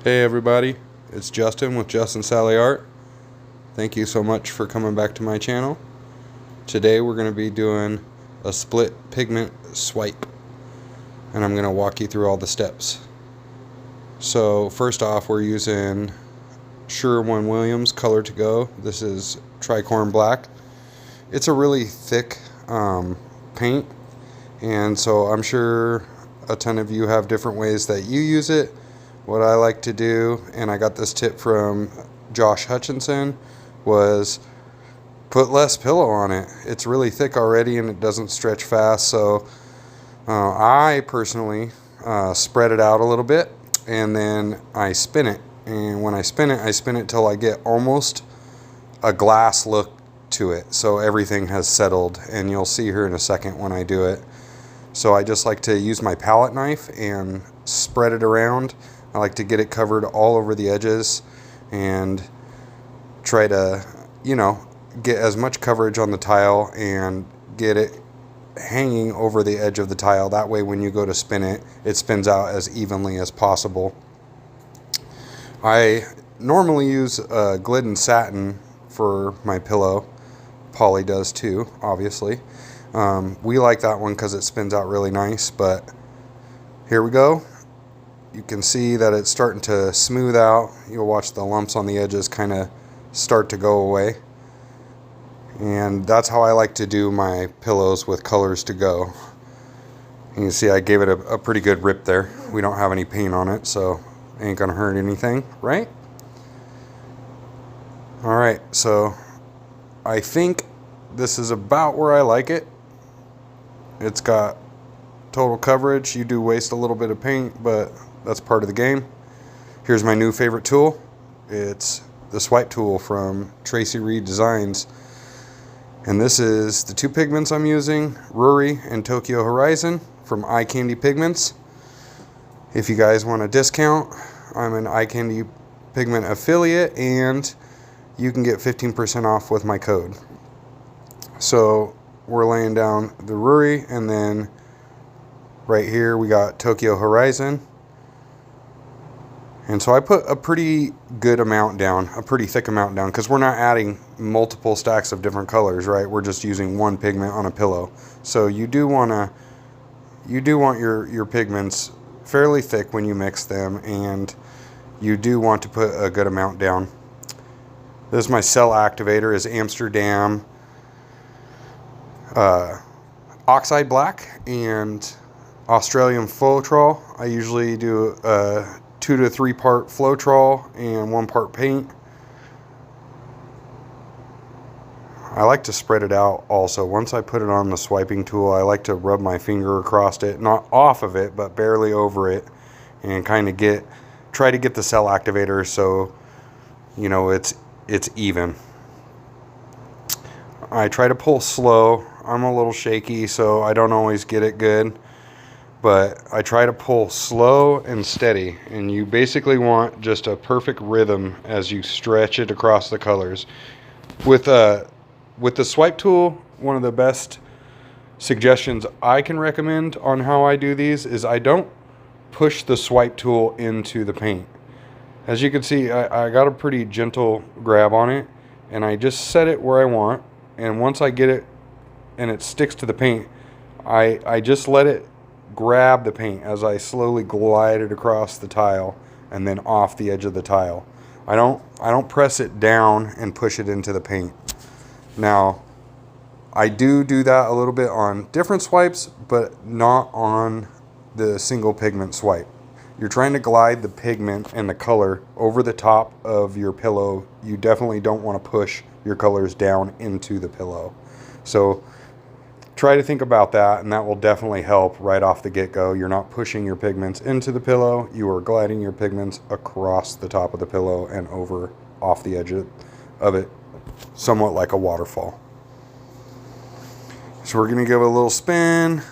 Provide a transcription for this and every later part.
Hey everybody, it's Justin with Justin Sally Art. Thank you so much for coming back to my channel. Today we're going to be doing a split pigment swipe, and I'm going to walk you through all the steps. So first off, we're using Sherwin-Williams Color to Go. This is tricorn black. It's a really thick paint, and so I'm sure a ton of you have different ways that you use it. What I like to do, and I got this tip from Josh Hutchinson, was put less pillow on it. It's really thick already and it doesn't stretch fast, so I personally spread it out a little bit and then I spin it. And when I spin it till I get almost a glass look to it, so everything has settled, and you'll see here in a second when I do it. So I just like to use my palette knife and spread it around. I like to get it covered all over the edges and try to, get as much coverage on the tile and get it hanging over the edge of the tile. That way when you go to spin it, it spins out as evenly as possible. I normally use Glidden Satin for my pillow. Poly does too, obviously. We like that one because it spins out really nice, but here we go. You can see that it's starting to smooth out. You'll watch the lumps on the edges kind of start to go away. And that's how I like to do my pillows with Colors to Go. You can see I gave it a pretty good rip there. We don't have any paint on it, so it ain't gonna hurt anything, right? Alright, so I think this is about where I like it. It's got total coverage. You do waste a little bit of paint, but that's part of the game. Here's my new favorite tool. It's the swipe tool from Tracy Reed Designs. And this is the two pigments I'm using, RURI and Tokyo Horizon from Candy Pigments. If you guys want a discount, I'm an Candy Pigment affiliate and you can get 15% off with my code. So we're laying down the RURI, and then right here we got Tokyo Horizon. And so I put a pretty good amount down, a pretty thick amount down, because we're not adding multiple stacks of different colors, right? We're just using one pigment on a pillow. So you do want your pigments fairly thick when you mix them, and you do want to put a good amount down. This is my cell activator, is Amsterdam Oxide Black and Australian Floetrol. I usually do 2 to 3 part Floetrol and 1 part paint. I like to spread it out also. Once I put it on the swiping tool, I like to rub my finger across it, not off of it, but barely over it, and kind of try to get the cell activator so it's even. I try to pull slow. I'm a little shaky, so I don't always get it good. But I try to pull slow and steady, and you basically want just a perfect rhythm as you stretch it across the colors. With the swipe tool, one of the best suggestions I can recommend on how I do these is I don't push the swipe tool into the paint. As you can see, I got a pretty gentle grab on it, and I just set it where I want, and once I get it and it sticks to the paint, I just let it grab the paint as I slowly glide it across the tile and then off the edge of the tile. I don't press it down and push it into the paint. Now, I do that a little bit on different swipes, but not on the single pigment swipe. You're trying to glide the pigment and the color over the top of your pillow. You definitely don't want to push your colors down into the pillow. So try to think about that, and that will definitely help right off the get-go. You're not pushing your pigments into the pillow. You are gliding your pigments across the top of the pillow and over off the edge of it, somewhat like a waterfall. So we're going to give it a little spin.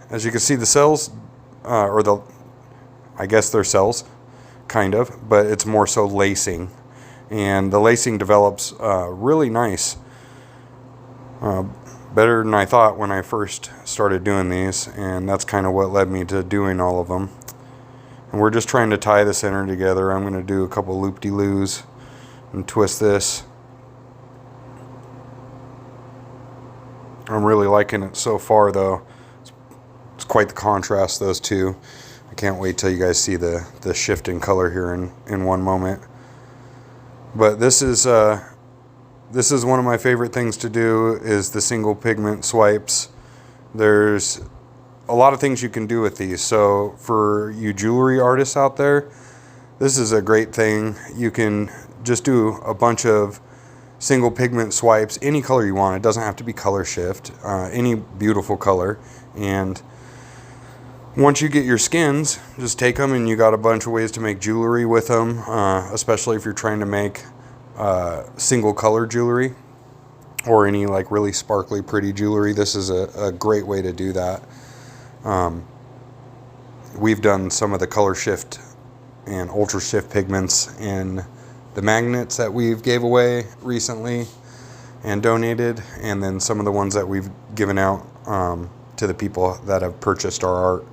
As you can see, the cells, I guess they're cells, kind of, but it's more so lacing. And the lacing develops really nice. Better than I thought when I first started doing these, and that's kind of what led me to doing all of them. And we're just trying to tie the center together. I'm going to do a couple loop-de-loos and twist this. I'm really liking it so far though. It's quite the contrast, those two. I can't wait till you guys see the shift in color here in one moment. But this is one of my favorite things to do, is the single pigment swipes. There's a lot of things you can do with these. So for you jewelry artists out there, this is a great thing. You can just do a bunch of single pigment swipes, any color you want. It doesn't have to be color shift, any beautiful color. And once you get your skins, just take them, and you got a bunch of ways to make jewelry with them, especially if you're trying to make single color jewelry or any like really sparkly pretty jewelry. This is a great way to do that. We've done some of the color shift and ultra shift pigments in the magnets that we've gave away recently and donated, and then some of the ones that we've given out to the people that have purchased our art.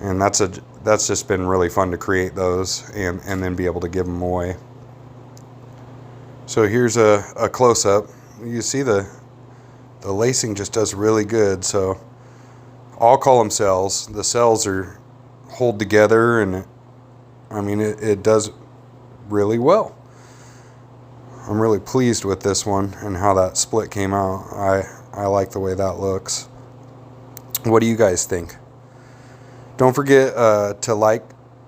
And that's just been really fun to create those and then be able to give them away. So here's a close-up. You see the lacing just does really good. So I'll call them cells. The cells are hold together, and it does really well. I'm really pleased with this one and how that split came out. I like the way that looks. What do you guys think? Don't forget to like,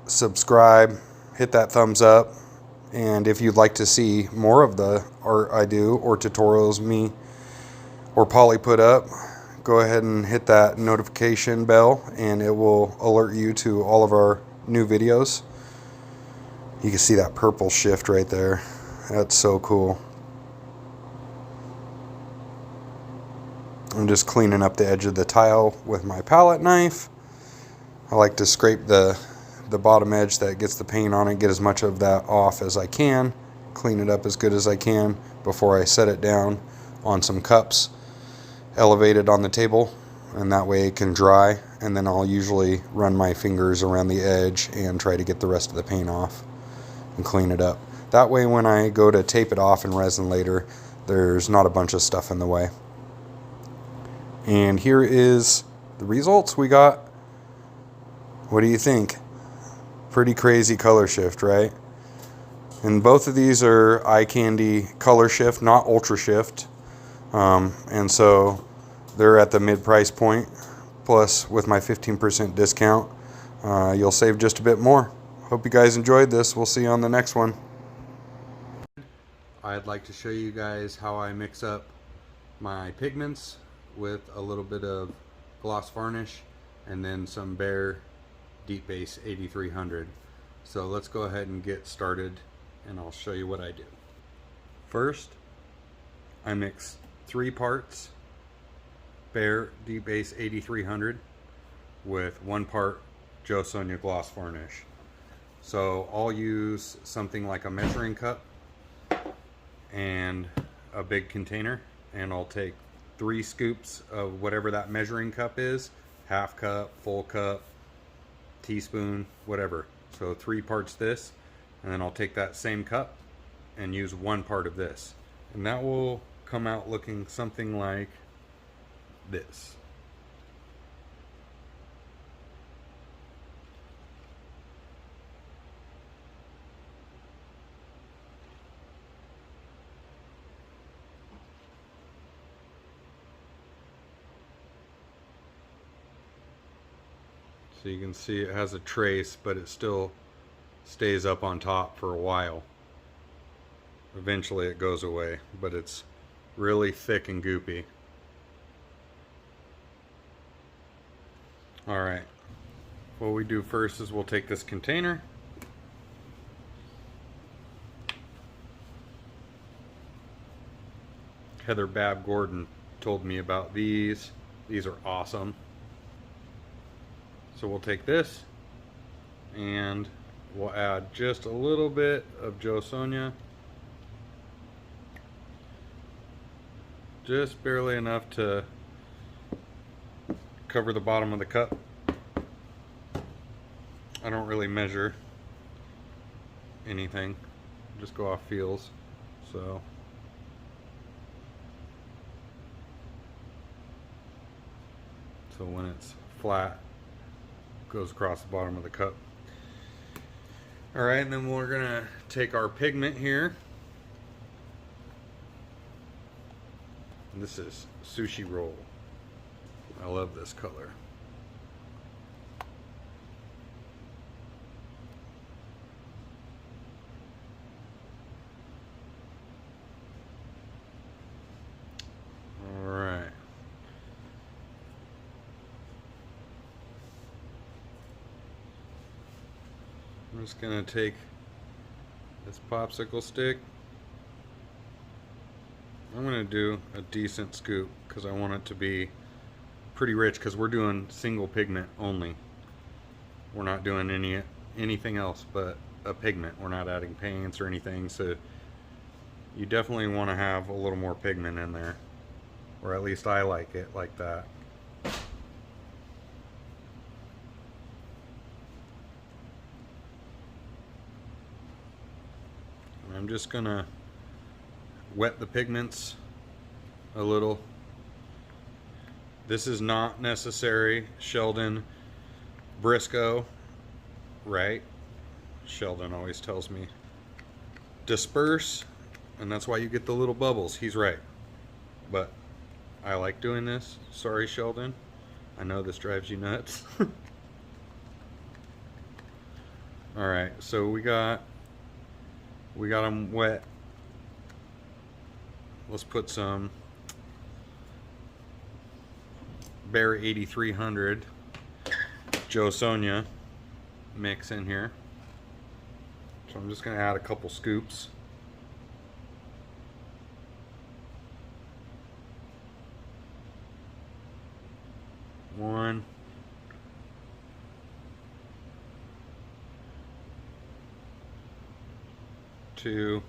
subscribe, hit that thumbs up, and if you'd like to see more of the art I do or tutorials me or Polly put up, go ahead and hit that notification bell and it will alert you to all of our new videos. You can see that purple shift right there. That's so cool. I'm just cleaning up the edge of the tile with my palette knife. I like to scrape the bottom edge that gets the paint on it, get as much of that off as I can, clean it up as good as I can before I set it down on some cups, elevate it on the table, and that way it can dry. And then I'll usually run my fingers around the edge and try to get the rest of the paint off and clean it up. That way when I go to tape it off in resin later, there's not a bunch of stuff in the way. And here is the results we got. What do you think? Pretty crazy color shift, right? And both of these are eye candy color shift, not ultra shift. And so they're at the mid price point. Plus with my 15% discount, you'll save just a bit more. Hope you guys enjoyed this. We'll see you on the next one. I'd like to show you guys how I mix up my pigments with a little bit of gloss varnish and then some Behr Deep Base 8300. So let's go ahead and get started and I'll show you what I do. First, I mix 3 parts Behr Deep Base 8300 with 1 part JOSONJA gloss varnish. So I'll use something like a measuring cup and a big container, and I'll take 3 scoops of whatever that measuring cup is, half cup, full cup, teaspoon, whatever. So 3 parts this, and then I'll take that same cup and use 1 part of this, and that will come out looking something like this. So you can see it has a trace, but it still stays up on top for a while. Eventually it goes away, but it's really thick and goopy. Alright, what we do first is we'll take this container, Heather Babb Gordon told me about these. These are awesome. So we'll take this and we'll add just a little bit of JOSONJA. Just barely enough to cover the bottom of the cup. I don't really measure anything, just go off feels. So when it's flat, it goes across the bottom of the cup. All right, and then we're gonna take our pigment here. And this is Sushi Roll. I love this color. All right. I'm just gonna take this popsicle stick. I'm gonna do a decent scoop because I want it to be pretty rich, because we're doing single pigment only. We're not doing anything else but a pigment. We're not adding paints or anything, so you definitely want to have a little more pigment in there, or at least I like it like that. I'm just gonna wet the pigments a little. This is not necessary. Sheldon Briscoe, right? Sheldon always tells me disperse, and that's why you get the little bubbles. He's right, but I like doing this. Sorry, Sheldon, I know this drives you nuts. All right, so we got them wet. Let's put some Behr8300 JOSONJA mix in here. So I'm just going to add a couple scoops. One. Two.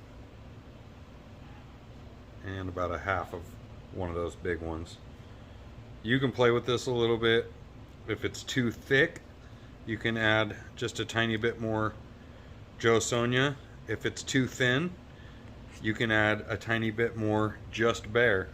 And about a half of one of those big ones. You can play with this a little bit. If it's too thick, you can add just a tiny bit more JOSONJA. If it's too thin, you can add a tiny bit more just Behr.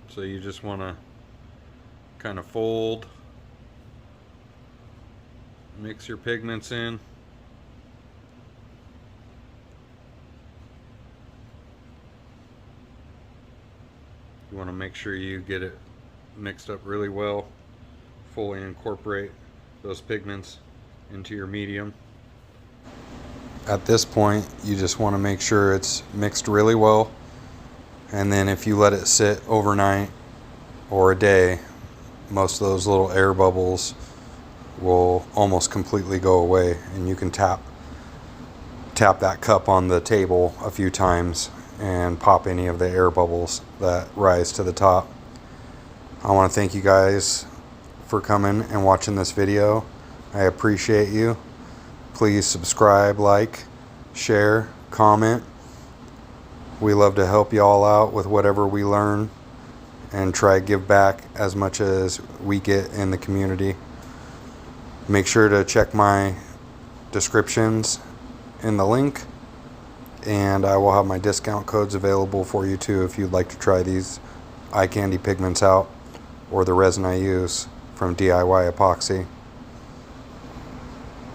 So you just want to kind of fold, mix your pigments in. You want to make sure you get it mixed up really well, fully incorporate those pigments into your medium. At this point, you just want to make sure it's mixed really well. And then if you let it sit overnight or a day, most of those little air bubbles will almost completely go away, and you can tap that cup on the table a few times and pop any of the air bubbles that rise to the top. I want to thank you guys for coming and watching this video. I appreciate you. Please subscribe, like, share, comment. We love to help you all out with whatever we learn and try to give back as much as we get in the community. Make sure to check my descriptions in the link, and I will have my discount codes available for you too if you'd like to try these Candy Pigments out, or the resin I use from DIY Epoxy.